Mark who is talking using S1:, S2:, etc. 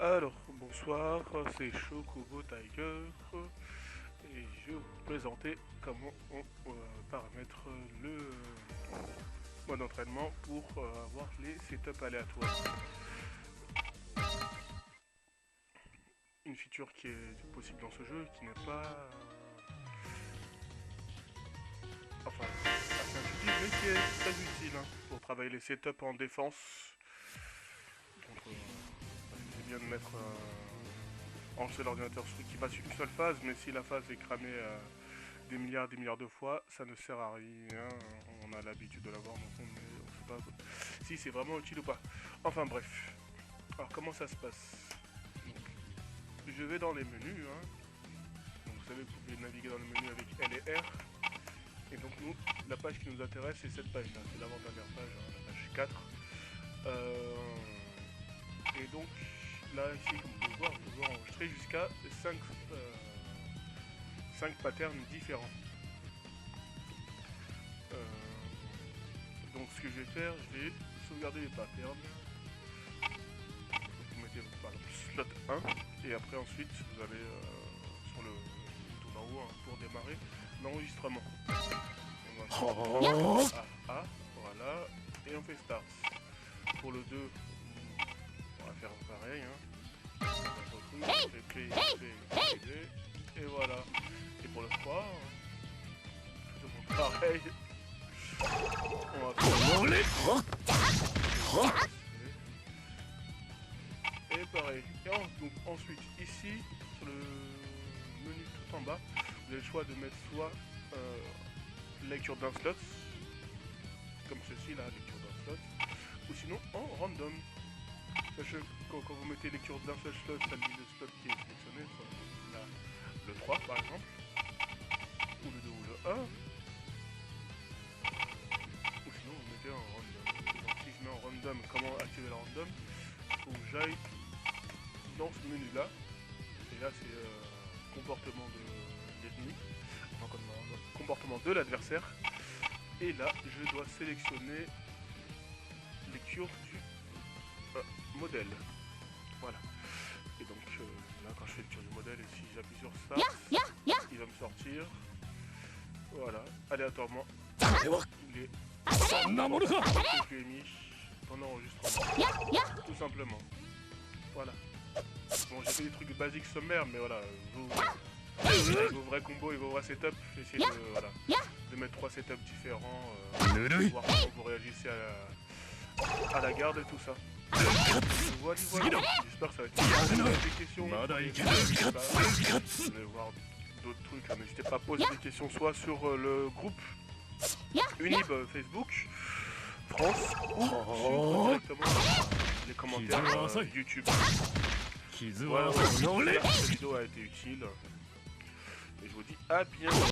S1: Alors, bonsoir, c'est Chocobo Tiger et je vais vous présenter comment on paramètre le mode d'entraînement pour avoir les setups aléatoires. Une feature qui est possible dans ce jeu, qui n'est pas... enfin, assez intuitive, mais qui est très utile pour travailler les setups en défense. Donc, c'est bien de mettre... enlever l'ordinateur qui passe une seule phase, mais si la phase est cramée des milliards de fois, ça ne sert à rien. On a l'habitude de l'avoir, donc on ne sait pas si c'est vraiment utile ou pas. Enfin bref. Alors comment ça se passe? Donc, je vais dans les menus. Donc, vous savez, vous pouvez naviguer dans le menu avec L et R. Et donc nous, la page qui nous intéresse, c'est cette page-là. C'est l'avant-dernière page, la page 4. Et donc, là, ici, comme vous pouvez voir, vous pouvez enregistrer jusqu'à 5 patterns différents. Donc, ce que je vais faire, je vais sauvegarder les patterns. Vous mettez par exemple slot 1, et après, ensuite, vous allez sur le bouton en haut pour démarrer l'enregistrement. On va faire A, voilà, et on fait start. Pour le 2, on va faire pareil. Play, et voilà. Et pour le 3, pareil. On va faire et pareil. Et donc ensuite ici sur le menu tout en bas, vous avez le choix de mettre soit lecture d'un slot, comme ceci là, lecture d'un slot, ou sinon en random. Sachez quand vous mettez lecture d'un seul slot, ça lit le slot qui est sélectionné, soit là, le 3 par exemple, ou le 2 ou le 1, ou sinon vous mettez en random. Donc si je mets en random, comment activer la random? Il faut que j'aille dans ce menu là, et là c'est comportement de l'ennemi, enfin comportement de l'adversaire, et là je dois sélectionner lecture du modèle. Voilà. Et donc là quand je fais lecture du modèle et si j'appuie sur ça, il va me sortir. Voilà, aléatoirement. Il est que je lui ai mis pendant l'enregistrement. Tout simplement. Voilà. Bon, j'ai fait des trucs basiques sommaires, mais voilà, avec vos vrais combos et vos vrais setups, essayez de mettre 3 setups différents, voir comment vous réagissez à la garde et tout ça. Voilà. J'espère que ça va être des questions. Vous allez voir d'autres trucs, n'hésitez pas à poser des questions soit sur le groupe Unib Facebook France ou sur directement les commentaires YouTube. Voilà, j'espère que cette vidéo a été utile et je vous dis à bientôt.